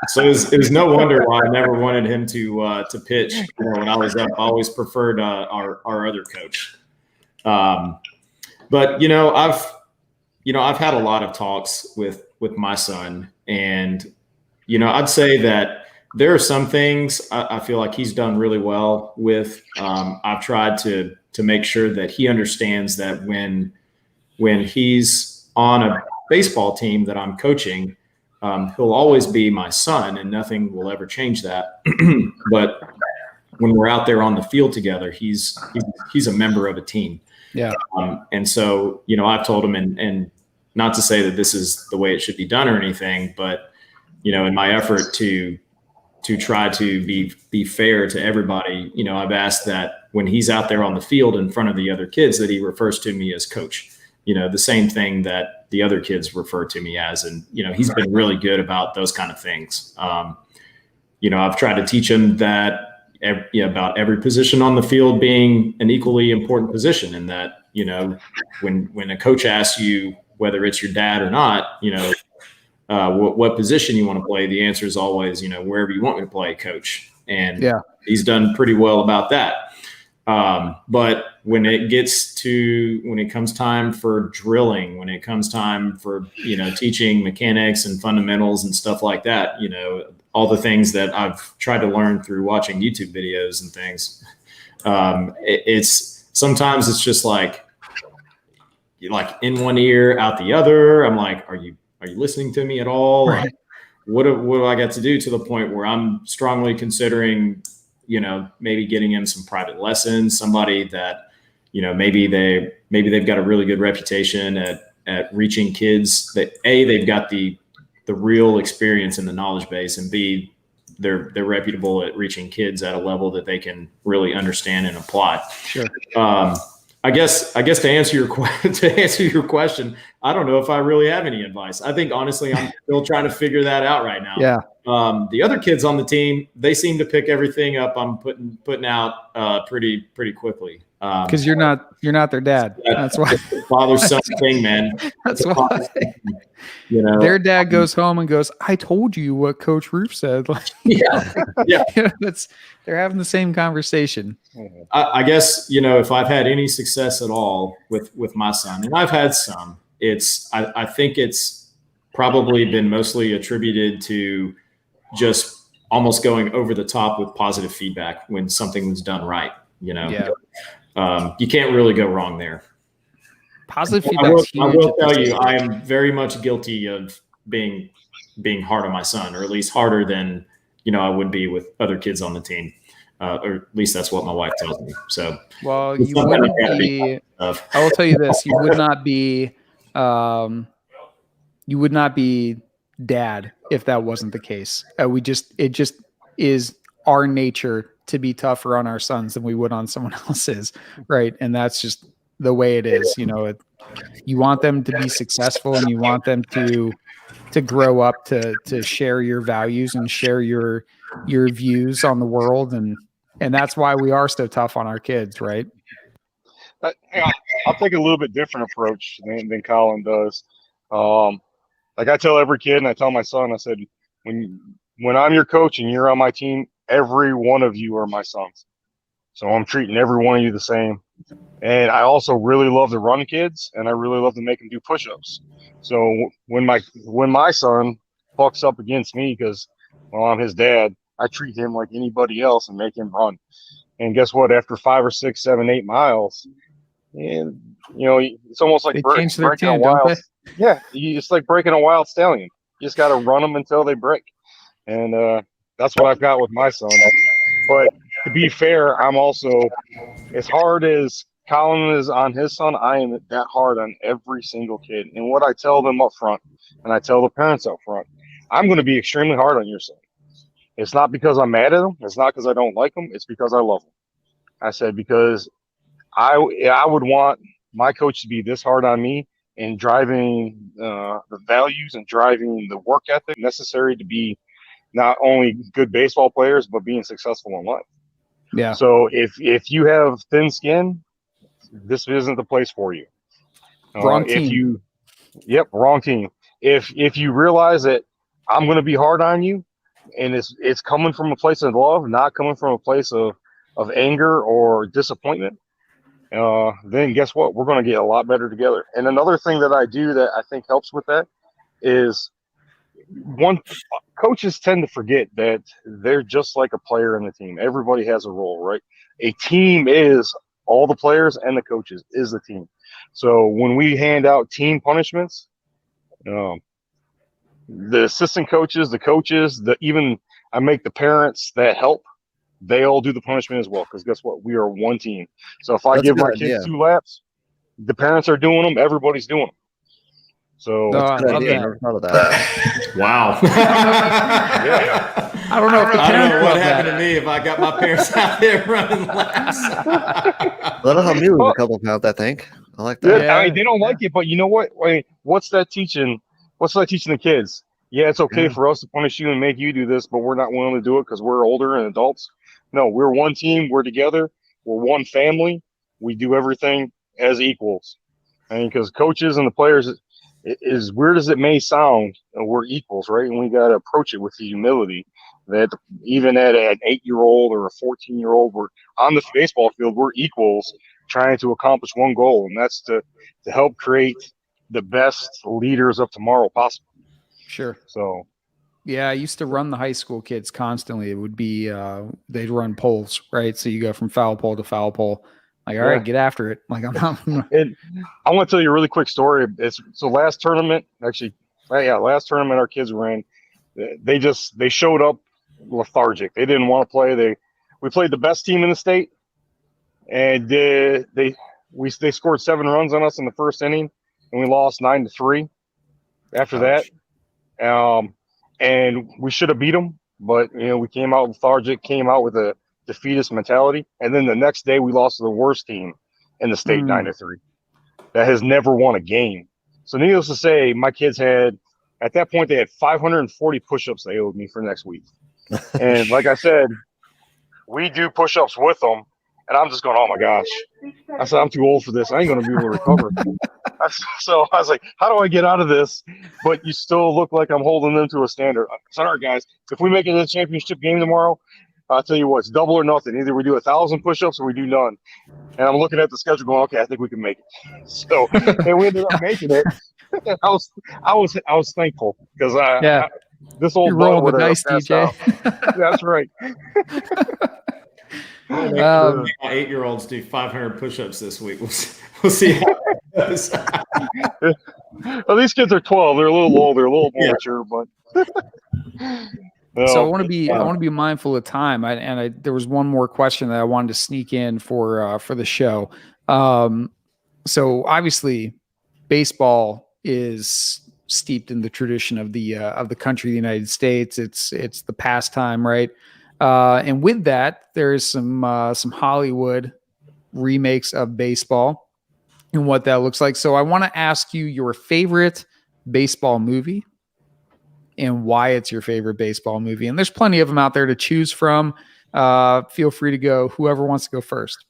So it was no wonder why I never wanted him to pitch. When I was up, I always preferred our other coach. But I've had a lot of talks with my son, and I'd say that there are some things I feel like he's done really well with. I've tried to make sure that he understands that when he's on a baseball team that I'm coaching, he'll always be my son, and nothing will ever change that. But when we're out there on the field together, he's a member of a team. Yeah. And so, I've told him, and not to say that this is the way it should be done or anything, but, in my effort to try to be fair to everybody, I've asked that when he's out there on the field in front of the other kids, that he refers to me as coach, the same thing that the other kids refer to me as. And, he's been really good about those kind of things. I've tried to teach him that about every position on the field being an equally important position, and that, when a coach asks you whether it's your dad or not, what position you want to play, the answer is always, wherever you want me to play, coach. And he's done pretty well about that. But when it comes time for drilling, when it comes time for, teaching mechanics and fundamentals and stuff like that, all the things that I've tried to learn through watching YouTube videos and things, sometimes it's just like in one ear, out the other. I'm like, are you listening to me at all? Right. Like, what do I got to do, to the point where I'm strongly considering, maybe getting him some private lessons, somebody that, maybe they've got a really good reputation at reaching kids, that A, they've got the real experience and the knowledge base, and B, they're reputable at reaching kids at a level that they can really understand and apply. Sure. I guess to answer your question, I don't know if I really have any advice. I think honestly, I'm still trying to figure that out right now. Yeah. The other kids on the team, they seem to pick everything up I'm putting out pretty quickly. Because you're not their dad. That's why. Father son thing, man. That's why. Their dad goes home and goes, "I told you what Coach Roof said." Like, yeah. They're having the same conversation. I guess if I've had any success at all with my son, and I've had some, I think it's probably been mostly attributed to just almost going over the top with positive feedback when something was done right. You can't really go wrong there. Positive feedback. I will tell you, I am very much guilty of being hard on my son, or at least harder than I would be with other kids on the team, or at least that's what my wife tells me. So, well, you wouldn't be. I will tell you this: you would not be. You would not be dad if that wasn't the case. It just is our nature to be tougher on our sons than we would on someone else's, right? And that's just the way it is. You want them to be successful, and you want them to grow up to share your values and share your views on the world, and that's why we are so tough on our kids, right? I'll take a little bit different approach than Collin does. Like I tell every kid, and I tell my son, I said, when I'm your coach and you're on my team, every one of you are my sons. So I'm treating every one of you the same. And I also really love to run kids, and I really love to make them do push-ups. So when my son bucks up against me because, well, I'm his dad, I treat him like anybody else and make him run. And guess what? After 5 or 6, 7, 8 miles, and it's almost like They change their breaking a tune, don't wild. they? Yeah, it's like breaking a wild stallion. You just got to run them until they break, and that's what I've got with my son. But to be fair, I'm also, as hard as Colin is on his son, I am that hard on every single kid. And what I tell them up front, and I tell the parents up front, I'm going to be extremely hard on your son. It's not because I'm mad at him. It's not because I don't like him. It's because I love him. I said, because I would want my coach to be this hard on me and driving the values and driving the work ethic necessary to be not only good baseball players, but being successful in life. Yeah. So if you have thin skin, this isn't the place for you. Wrong team. Wrong team. If you realize that I'm going to be hard on you, and it's coming from a place of love, not coming from a place of anger or disappointment, then guess what? We're going to get a lot better together. And another thing that I do that I think helps with that is, coaches tend to forget that they're just like a player in the team. Everybody has a role, right? A team is all the players, and the coaches is the team. So when we hand out team punishments, the assistant coaches, the coaches, even I make the parents that help, they all do the punishment as well. Because guess what? We are one team. So if I give my kids 2 laps, the parents are doing them. Everybody's doing them. So I love that. Never thought of that. Wow. I don't know what happened to me if I got my parents out there running laps. That'll help me lose a couple pounds, I think. I like that. Yeah, I mean, they don't like it, but you know what? I mean, what's that teaching? What's that teaching the kids? Yeah, it's okay for us to punish you and make you do this, but we're not willing to do it because we're older and adults. No, we're one team. We're together. We're one family. We do everything as equals. I mean, because coaches and the players, as weird as it may sound, we're equals, right? And we got to approach it with the humility that even at an 8-year-old or a 14-year-old, we're on the baseball field, we're equals trying to accomplish one goal, and that's to help create the best leaders of tomorrow possible. Sure. So, yeah, I used to run the high school kids constantly. It would be they'd run poles, right? So you go from foul pole to foul pole. Like, all right, get after it. Like, I'm not. And I want to tell you a really quick story. Last tournament our kids were in, they showed up lethargic. They didn't want to play. We played the best team in the state, and they scored 7 runs on us in the first inning, and we lost 9-3 after that. And we should have beat them, but we came out lethargic, came out with a defeatist mentality, and then the next day we lost to the worst team in the state 9-3 that has never won a game. So needless to say, my kids had, at that point, they had 540 push-ups they owed me for next week. And like I said, we do push-ups with them, and I'm just going, oh my gosh. I said, I'm too old for this. I ain't going to be able to recover. So I was like, how do I get out of this? But you still look like I'm holding them to a standard. I said, all right, guys, if we make it to the championship game tomorrow, I'll tell you what, it's double or nothing. Either we do 1,000 push-ups or we do none. And I'm looking at the schedule going, okay, I think we can make it. So, and we ended up making it. I was thankful because this old roll the dice, DJ. That's right. My 8-year-olds do 500 push-ups this week. We'll see how it goes. Well, these kids are 12. They're a little older, a little more mature, but. So I want to be mindful of time. There was one more question that I wanted to sneak in for the show. So obviously, baseball is steeped in the tradition of the country of the United States. It's the pastime, right? And with that, there is some Hollywood remakes of baseball and what that looks like. So I want to ask you your favorite baseball movie and why it's your favorite baseball movie. And there's plenty of them out there to choose from. Feel free to go. Whoever wants to go first.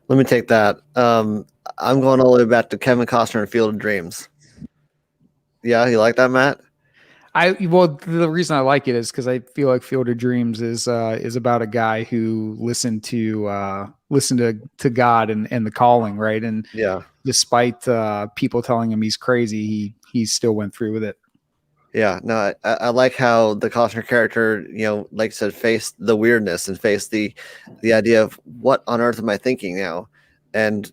Let me take that. I'm going all the way back to Kevin Costner and Field of Dreams. Yeah, you like that, Matt? The reason I like it is because I feel like Field of Dreams is about a guy who listened to God and the calling, right? And despite people telling him he's crazy, he still went through with it. Yeah, no, I like how the Costner character, like I said, faced the weirdness and faced the idea of what on earth am I thinking now? and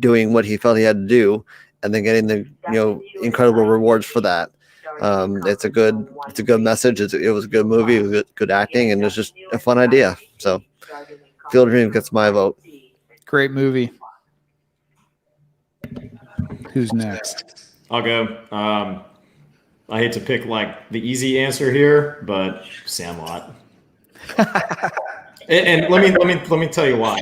doing what he felt he had to do, and then getting the incredible rewards for that. It's a good message. It was a good movie. It was good acting, and it's just a fun idea. So Field of Dreams gets my vote. Great movie. Who's next? I'll go. I hate to pick like the easy answer here, but Sandlot. and let me tell you why.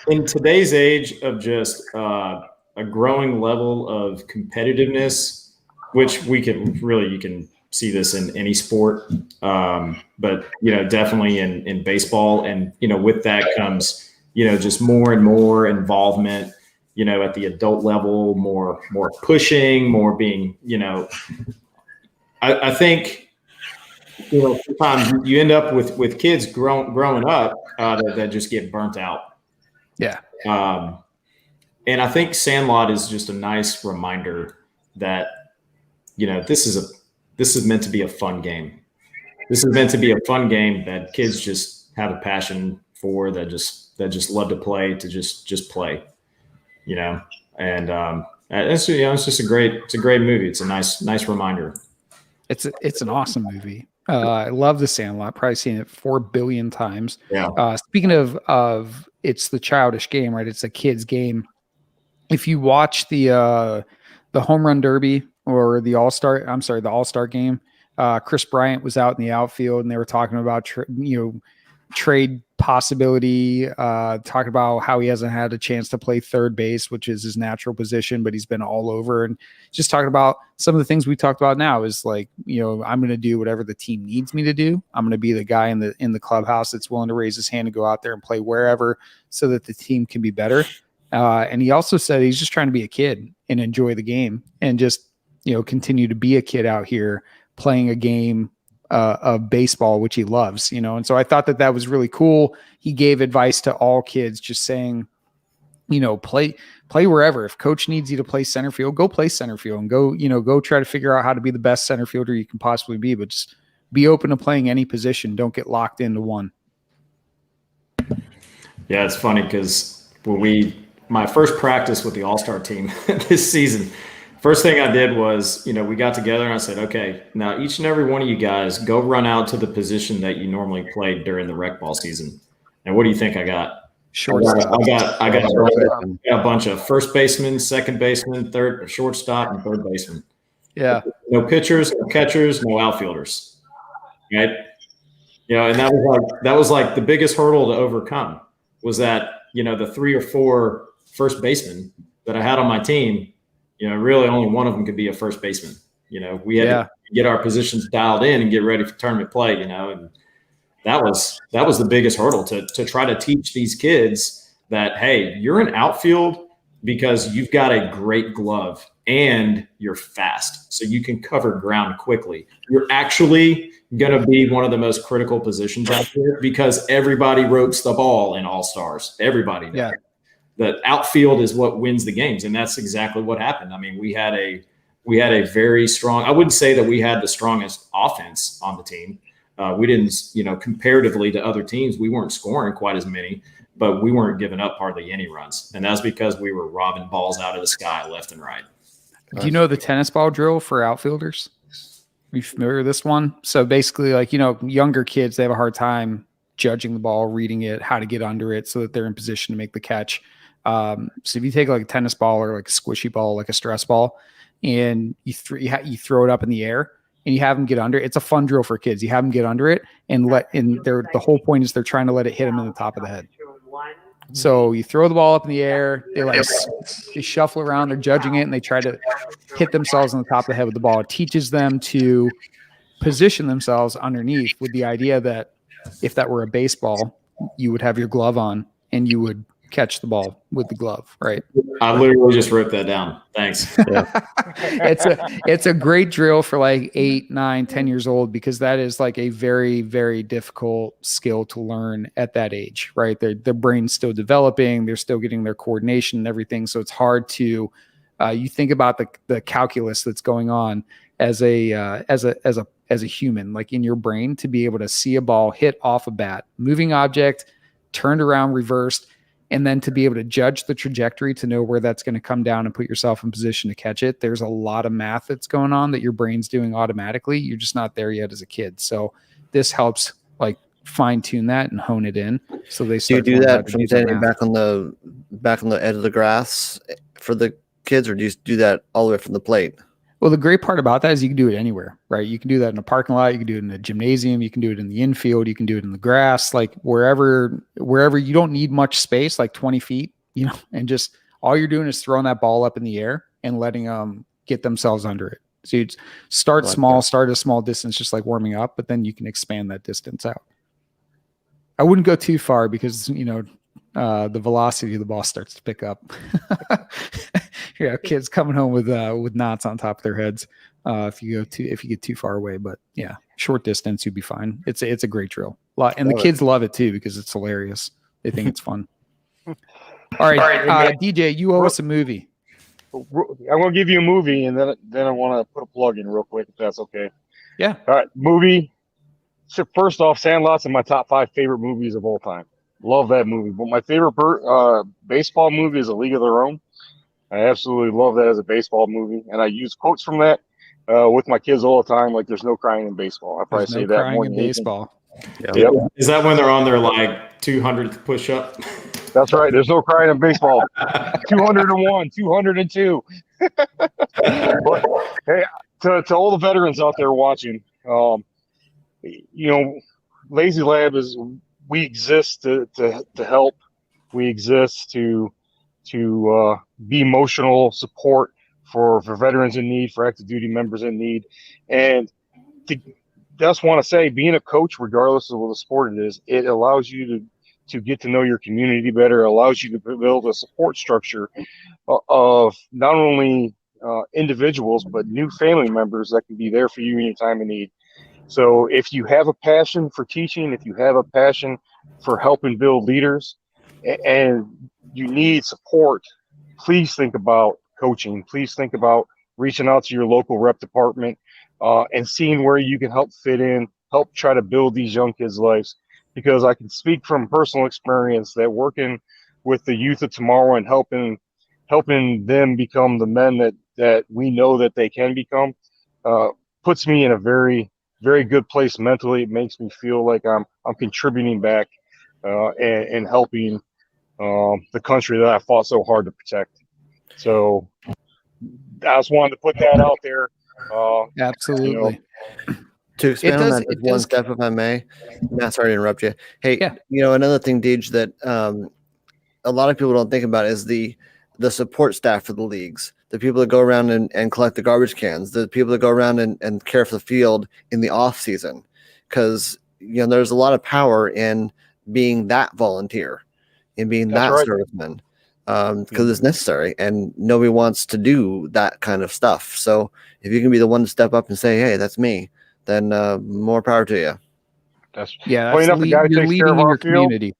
In today's age of just a growing level of competitiveness, which you can see this in any sport, but definitely in baseball, and with that comes just more and more involvement. At the adult level, more pushing, more being, I think, sometimes you end up with kids growing up that just get burnt out. Yeah. And I think Sandlot is just a nice reminder that, this is meant to be a fun game. This is meant to be a fun game that kids just have a passion for, that just love to play, to just play. And it's just a great movie. It's a nice reminder. It's an awesome movie. I love The Sandlot. Probably seen it 4 billion times. Yeah. Speaking of it's the childish game, right? It's a kid's game. If you watch the Home Run Derby or the All-Star game, Chris Bryant was out in the outfield, and they were talking about trade possibility, talking about how he hasn't had a chance to play third base, which is his natural position, but he's been all over, and just talking about some of the things we talked about now is like, I'm going to do whatever the team needs me to do. I'm going to be the guy in the clubhouse that's willing to raise his hand and go out there and play wherever so that the team can be better. And he also said he's just trying to be a kid and enjoy the game and just, continue to be a kid out here playing a game of baseball, which he loves, and so I thought that was really cool. He gave advice to all kids, just saying, play wherever. If coach needs you to play center field, go play center field and go try to figure out how to be the best center fielder you can possibly be, but just be open to playing any position. Don't get locked into one. Yeah, it's funny because my first practice with the All-Star team this season, first thing I did was, we got together and I said, okay, now each and every one of you guys go run out to the position that you normally played during the rec ball season. And what do you think I got? Shortstop. I got a bunch of first baseman, second baseman, shortstop, and third baseman. Yeah. No pitchers, no catchers, no outfielders. Right? And that was like the biggest hurdle to overcome was that, the 3 or 4 first basemen that I had on my team, really only one of them could be a first baseman. We had to get our positions dialed in and get ready for tournament play, and that was the biggest hurdle to try to teach these kids that, hey, you're in outfield because you've got a great glove and you're fast, so you can cover ground quickly. You're actually going to be one of the most critical positions out there because everybody ropes the ball in All-Stars. Everybody does. Yeah. The outfield is what wins the games, and that's exactly what happened. I mean, we had a very strong. I wouldn't say that we had the strongest offense on the team. We didn't, comparatively to other teams, we weren't scoring quite as many, but we weren't giving up hardly any runs, and that's because we were robbing balls out of the sky left and right. Do you know the tennis ball drill for outfielders? Are you familiar with this one? So basically, like, younger kids, they have a hard time judging the ball, reading it, how to get under it so that they're in position to make the catch. So if you take like a tennis ball or like a squishy ball, like a stress ball, and you throw it up in the air and you have them get under it, it's a fun drill for kids. You have them get under it and the whole point is they're trying to let it hit them in the top of the head. So you throw the ball up in the air, they shuffle around, they're judging it, and they try to hit themselves on the top of the head with the ball. It teaches them to position themselves underneath with the idea that if that were a baseball, you would have your glove on and you would catch the ball with the glove, right? I literally just wrote that down. Thanks. Yeah. It's a great drill for like 8, 9, 10 years old, because that is like a very, very difficult skill to learn at that age, right? Their brain's still developing. They're still getting their coordination and everything. So it's hard to, you think about the calculus that's going on as a human, like in your brain, to be able to see a ball hit off a bat, moving object, turned around, reversed, And then to be able to judge the trajectory, to know where that's going to come down and put yourself in position to catch it. There's a lot of math that's going on that your brain's doing automatically. You're just not there yet as a kid. So this helps like fine tune that and hone it in. So they start do you do to learn how that to from do standing math. back on the edge of the grass for the kids, or do you do that all the way from the plate? Well, the great part about that is you can do it anywhere, right? You can do that in a parking lot. You can do it in a gymnasium. You can do it in the infield. You can do it in the grass, like wherever you don't need much space, like 20 feet, and just all you're doing is throwing that ball up in the air and letting them get themselves under it. So you start small, start a small distance, just like warming up, but then you can expand that distance out. I wouldn't go too far because, the velocity of the ball starts to pick up. Kids coming home with knots on top of their heads if you get too far away. But yeah, short distance, you'd be fine. It's a great drill. And the kids love it too because it's hilarious. They think it's fun. All right, DJ, you owe us a movie. I'm going to give you a movie, and then I want to put a plug in real quick, if that's okay. Yeah. All right, movie. So first off, Sandlot's in my top 5 favorite movies of all time. Love that movie. But my favorite baseball movie is A League of Their Own. I absolutely love that as a baseball movie, and I use quotes from that with my kids all the time. Like, there's no crying in baseball. I probably say that more than baseball. Yep. Is that when they're on their like 200th push-up? That's right. There's no crying in baseball. 201, 202. But hey, to all the veterans out there watching, Lazy Lab is, we exist to help. We exist to be emotional support for veterans in need, for active duty members in need, and just want to say, being a coach, regardless of what the sport it is, it allows you to get to know your community better. It allows you to build a support structure of not only individuals, but new family members that can be there for you in your time of need. So if you have a passion for teaching, if you have a passion for helping build leaders, and you need support, please think about coaching. Please think about reaching out to your local rep department and seeing where you can help fit in, help try to build these young kids' lives. Because I can speak from personal experience that working with the youth of tomorrow and helping them become the men that we know that they can become puts me in a very, very good place mentally. It makes me feel like I'm contributing back and helping the country that I fought so hard to protect. So I just wanted to put that out there. Absolutely. To expand on that one step, if I may, Matt, sorry to interrupt you. Hey, another thing, Deej, that a lot of people don't think about is the support staff for the leagues, the people that go around and collect the garbage cans, the people that go around and care for the field in the off season, because there's a lot of power in being that volunteer and being serviceman, because it's necessary and nobody wants to do that kind of stuff. So if you can be the one to step up and say, hey, that's me, then more power to you. That's enough, the guy who takes care of our community.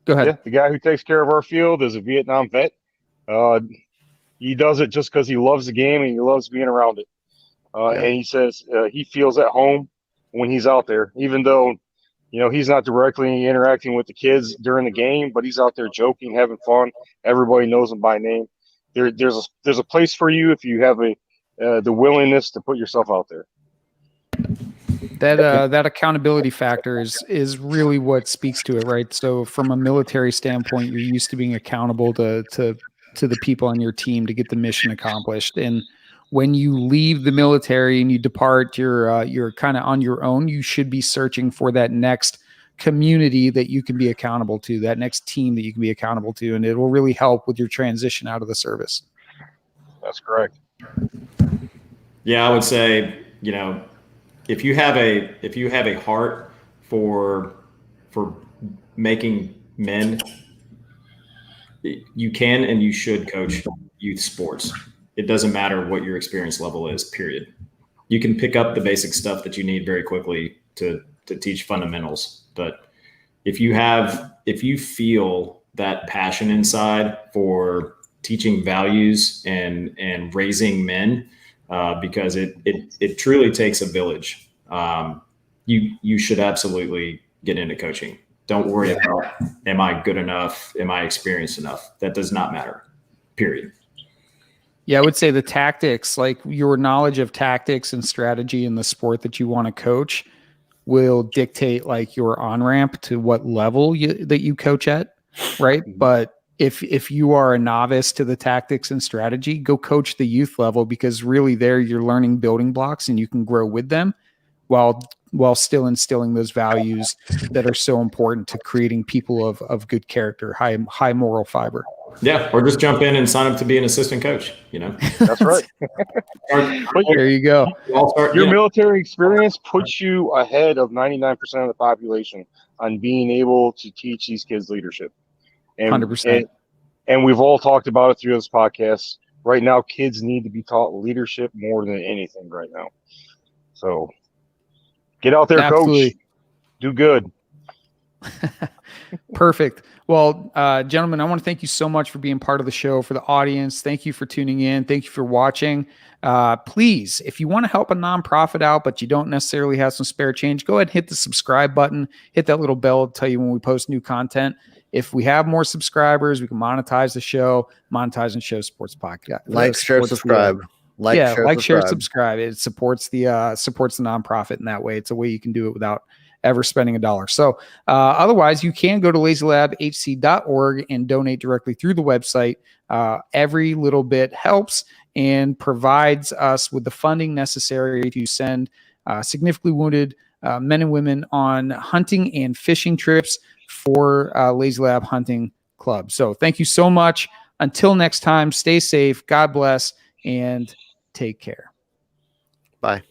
Go ahead. Yeah, the guy who takes care of our field is a Vietnam vet. He does it just because he loves the game and he loves being around it. And he says he feels at home when he's out there, even though he's not directly interacting with the kids during the game, but he's out there joking, having fun. Everybody knows him by name. There's a place for you if you have the willingness to put yourself out there. That accountability factor is really what speaks to it, right? So from a military standpoint, you're used to being accountable to the people on your team to get the mission accomplished. And when you leave the military and you depart, you're kind of on your own. You should be searching for that next community that you can be accountable to, that next team that you can be accountable to, and it will really help with your transition out of the service. That's correct. Yeah, I would say, if you have a heart for making men, you can and you should coach youth sports. It doesn't matter what your experience level is, period. You can pick up the basic stuff that you need very quickly to teach fundamentals. But if you feel that passion inside for teaching values and raising men, because it truly takes a village, you should absolutely get into coaching. Don't worry about, am I good enough? Am I experienced enough? That does not matter, period. Yeah, I would say the tactics, like your knowledge of tactics and strategy in the sport that you want to coach, will dictate like your on-ramp to what level that you coach at, right? But if you are a novice to the tactics and strategy, go coach the youth level, because really there you're learning building blocks and you can grow with them while still instilling those values that are so important to creating people of good character, high moral fiber. Yeah, or just jump in and sign up to be an assistant coach, you know? That's right. There you go. Your military experience puts you ahead of 99% of the population on being able to teach these kids leadership. And, 100%. And we've all talked about it through this podcast. Right now, kids need to be taught leadership more than anything right now. So get out there, Absolutely. coach. Do good. Perfect. Well, gentlemen, I want to thank you so much for being part of the show. For the audience, thank you for tuning in. Thank you for watching. Please, if you want to help a nonprofit out, but you don't necessarily have some spare change, go ahead and hit the subscribe button. Hit that little bell to tell you when we post new content. If we have more subscribers, we can monetize the show, monetize and show sports podcast. Like, share, subscribe. Share, subscribe. It supports the nonprofit in that way. It's a way you can do it without ever spending $1. So otherwise, you can go to lazylabhc.org and donate directly through the website. Every little bit helps and provides us with the funding necessary to send significantly wounded men and women on hunting and fishing trips for Lazy Lab Hunting Club. So thank you so much. Until next time, stay safe, God bless, and take care. Bye.